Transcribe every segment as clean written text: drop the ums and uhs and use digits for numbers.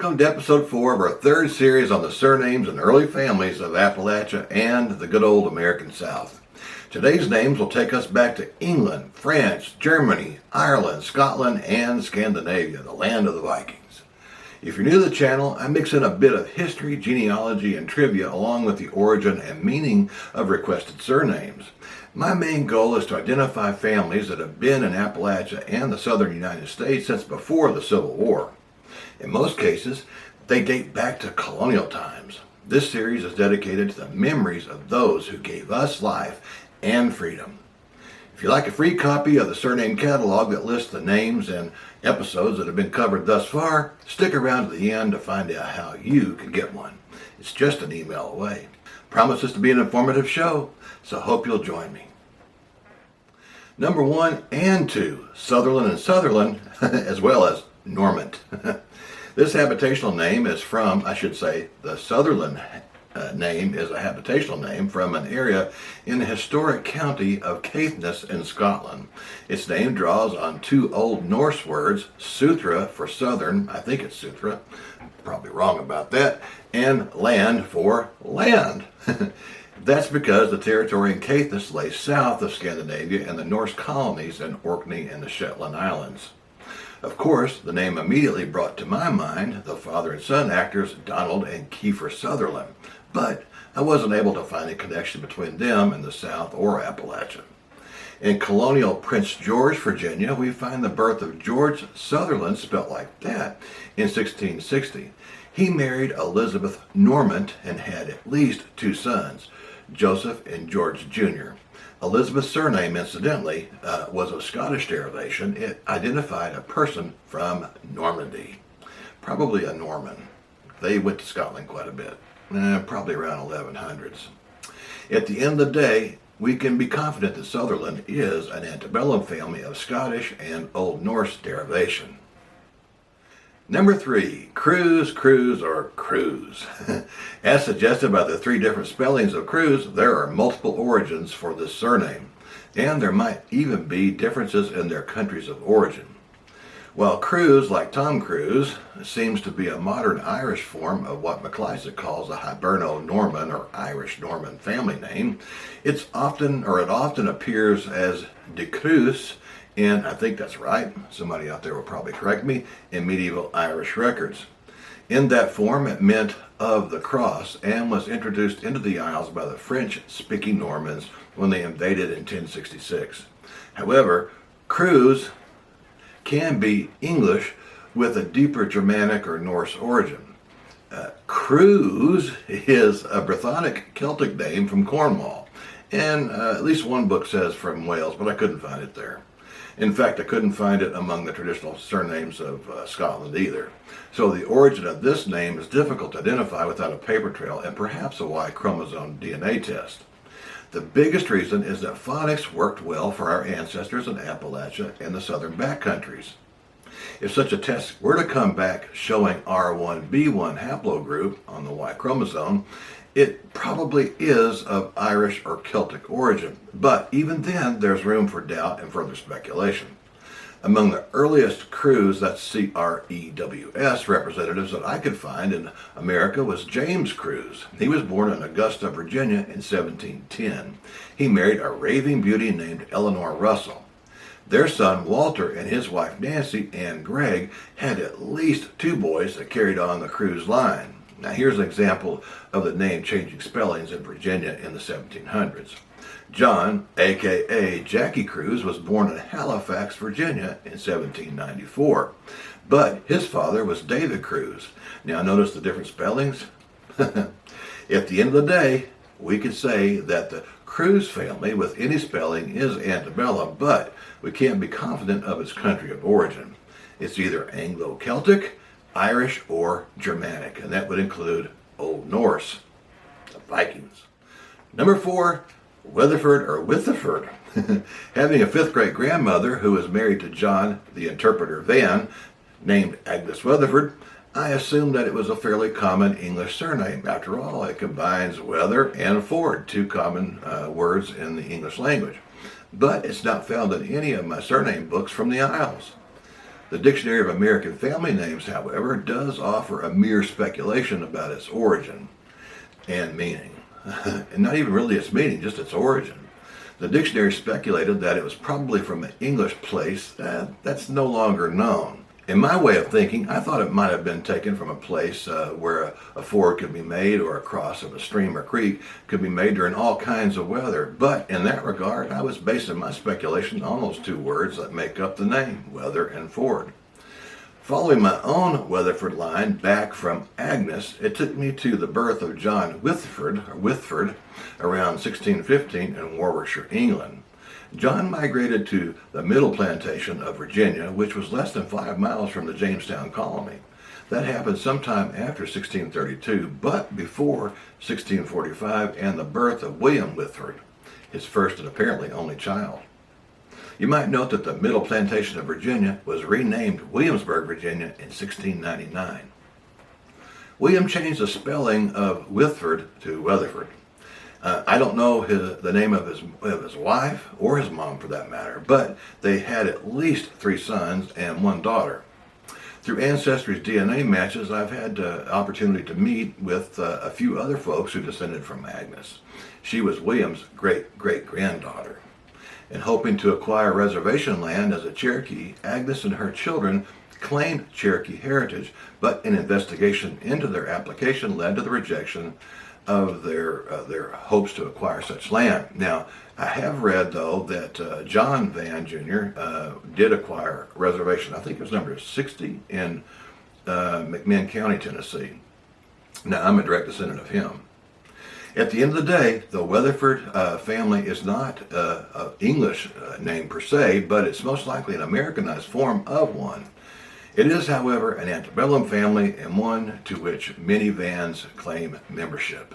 Welcome to episode 4 of our third series on the surnames and early families of Appalachia and the good old American South. Today's names will take us back to England, France, Germany, Ireland, Scotland, and Scandinavia, the land of the Vikings. If you're new to the channel, I mix in a bit of history, genealogy, and trivia along with the origin and meaning of requested surnames. My main goal is to identify families that have been in Appalachia and the southern United States since before the Civil War. In most cases, they date back to colonial times. This series is dedicated to the memories of those who gave us life and freedom. If you'd like a free copy of the surname catalog that lists the names and episodes that have been covered thus far, stick around to the end to find out how you can get one. It's just an email away. Promises to be an informative show, so hope you'll join me. Number 1 and 2, Southerland and Southerland, as well as Normand. This habitational name is from, the Southerland name is a habitational name from an area in the historic county of Caithness in Scotland. Its name draws on two Old Norse words, Suthra for southern, I think it's Suthra, probably wrong about that, and land for land. That's because the territory in Caithness lay south of Scandinavia and the Norse colonies in Orkney and the Shetland Islands. Of course, the name immediately brought to my mind the father and son actors Donald and Kiefer Sutherland, but I wasn't able to find a connection between them and the South or Appalachia. In colonial Prince George, Virginia, we find the birth of George Sutherland, spelt like that, in 1660. He married Elizabeth Normand and had at least 2 sons, Joseph and George Jr. Elizabeth's surname, incidentally, was of Scottish derivation. It identified a person from Normandy, probably a Norman. They went to Scotland quite a bit, probably around 1100s. At the end of the day, we can be confident that Southerland is an antebellum family of Scottish and Old Norse derivation. Number 3, Cruz, or Cruz. As suggested by the 3 different spellings of Cruz, there are multiple origins for this surname, and there might even be differences in their countries of origin. While Cruz, like Tom Cruise, seems to be a modern Irish form of what MacLeod calls a Hiberno-Norman or Irish-Norman family name, it often appears as De Cruz, and I think that's right, somebody out there will probably correct me, in medieval Irish records. In that form, it meant of the cross and was introduced into the Isles by the French-speaking Normans when they invaded in 1066. However, Cruz can be English with a deeper Germanic or Norse origin. Cruz is a Brythonic Celtic name from Cornwall, and at least one book says from Wales, but I couldn't find it there. In fact, I couldn't find it among the traditional surnames of Scotland either. So the origin of this name is difficult to identify without a paper trail and perhaps a Y chromosome DNA test. The biggest reason is that phonics worked well for our ancestors in Appalachia and the southern backcountries. If such a test were to come back showing R1b1 haplogroup on the Y chromosome, it probably is of Irish or Celtic origin, but even then there's room for doubt and further speculation. Among the earliest Crews, that's C-R-E-W-S, representatives that I could find in America was James Cruz. He was born in Augusta, Virginia in 1710. He married a raving beauty named Eleanor Russell. Their son Walter and his wife Nancy and Greg had at least 2 boys that carried on the Cruz line. Now here's an example of the name-changing spellings in Virginia in the 1700s. John, a.k.a. Jackie Cruz, was born in Halifax, Virginia in 1794. But his father was David Cruz. Now notice the different spellings? At the end of the day, we could say that the Cruz family with any spelling is antebellum, but we can't be confident of its country of origin. It's either Anglo-Celtic, Irish, or Germanic, and that would include Old Norse, the Vikings. Number 4, Weatherford or Witherford. Having a 5th great grandmother who was married to John the interpreter Van, named Agnes Weatherford, I assumed that it was a fairly common English surname. After all, it combines weather and ford, 2 common words in the English language. But it's not found in any of my surname books from the Isles. The Dictionary of American Family Names, however, does offer a mere speculation about its origin and meaning. And not even really its meaning, just its origin. The dictionary speculated that it was probably from an English place that's no longer known. In my way of thinking, I thought it might have been taken from a place where a ford could be made, or a cross of a stream or creek could be made during all kinds of weather. But in that regard, I was basing my speculation on those two words that make up the name, weather and ford. Following my own Weatherford line back from Agnes, it took me to the birth of John Whitford around 1615 in Warwickshire, England. John migrated to the Middle Plantation of Virginia, which was less than 5 miles from the Jamestown colony. That happened sometime after 1632, but before 1645 and the birth of William Whitford, his first and apparently only child. You might note that the Middle Plantation of Virginia was renamed Williamsburg, Virginia in 1699. William changed the spelling of Whitford to Weatherford. I don't know the name of his wife or his mom for that matter, but they had at least 3 sons and 1 daughter. Through Ancestry's DNA matches, I've had the opportunity to meet with a few other folks who descended from Agnes. She was William's great-great-granddaughter. In hoping to acquire reservation land as a Cherokee, Agnes and her children claimed Cherokee heritage, but an investigation into their application led to the rejection of their hopes to acquire such land. Now, I have read, though, that John Van Jr. Did acquire a reservation. I think it was number 60 in McMinn County, Tennessee. Now, I'm a direct descendant of him. At the end of the day, the Weatherford family is not an English name per se, but it's most likely an Americanized form of one. It is, however, an antebellum family, and one to which many Vans claim membership.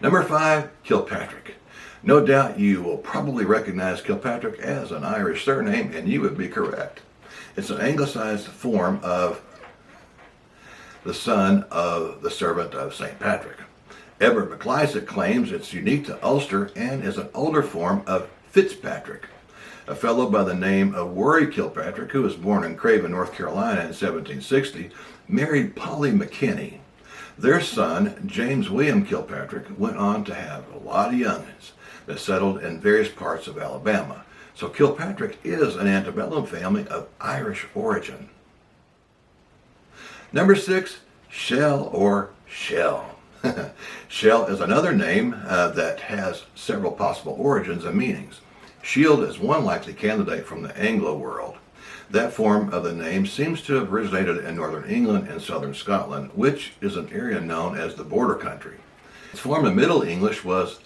Number 5, Kilpatrick. No doubt you will probably recognize Kilpatrick as an Irish surname, and you would be correct. It's an anglicized form of the son of the servant of St. Patrick. Edward McLysack claims it's unique to Ulster and is an older form of Fitzpatrick. A fellow by the name of Worry Kilpatrick, who was born in Craven, North Carolina in 1760, married Polly McKinney. Their son, James William Kilpatrick, went on to have a lot of youngins that settled in various parts of Alabama. So Kilpatrick is an antebellum family of Irish origin. Number 6, Shell or Shell. Shell is another name that has several possible origins and meanings. Shield is one likely candidate from the Anglo world. That form of the name seems to have originated in northern England and southern Scotland, which is an area known as the Border Country. Its form in Middle English was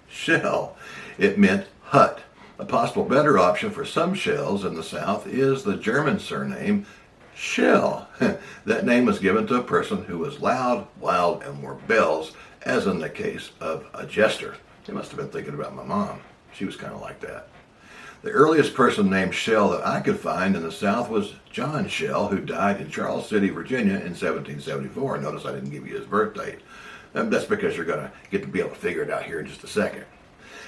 shell. It meant hut. A possible better option for some shells in the south is the German surname Shell. That name was given to a person who was loud, wild, and wore bells, as in the case of a jester. They must have been thinking about my mom. She was kind of like that. The earliest person named Shell that I could find in the South was John Shell, who died in Charles City, Virginia in 1774. Notice I didn't give you his birth date. That's because you're going to get to be able to figure it out here in just a second.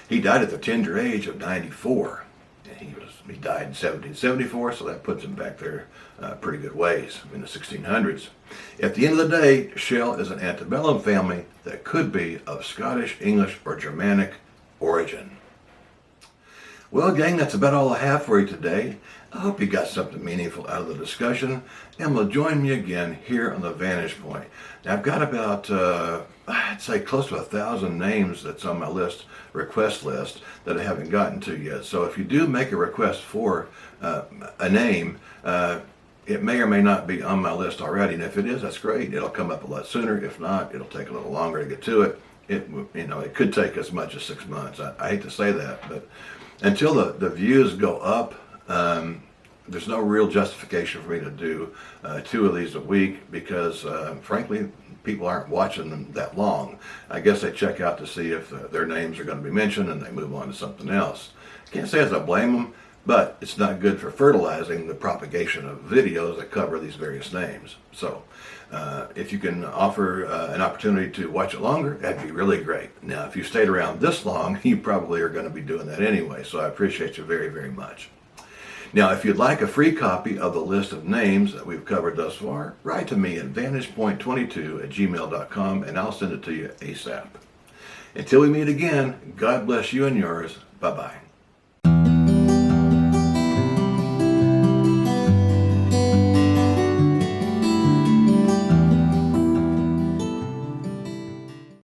He died at the tender age of 94. And he died in 1774, so that puts him back there pretty good ways in the 1600s. At the end of the day, Shell is an antebellum family that could be of Scottish, English, or Germanic origin. Well, gang, that's about all I have for you today. I hope you got something meaningful out of the discussion, and will join me again here on the Vantage Point. Now, I've got about, I'd say close to 1,000 names that's on my request list that I haven't gotten to yet. So if you do make a request for a name, it may or may not be on my list already. And if it is, that's great. It'll come up a lot sooner. If not, it'll take a little longer to get to it. It could take as much as 6 months. I hate to say that, but until the views go up, there's no real justification for me to do 2 of these a week because, frankly, people aren't watching them that long. I guess they check out to see if their names are going to be mentioned and they move on to something else. Can't say as I blame them, but it's not good for fertilizing the propagation of videos that cover these various names. So if you can offer an opportunity to watch it longer, that'd be really great. Now, if you stayed around this long, you probably are going to be doing that anyway, so I appreciate you very, very much. Now, if you'd like a free copy of the list of names that we've covered thus far, write to me at vantagepoint22@gmail.com and I'll send it to you ASAP. Until we meet again, God bless you and yours. Bye-bye.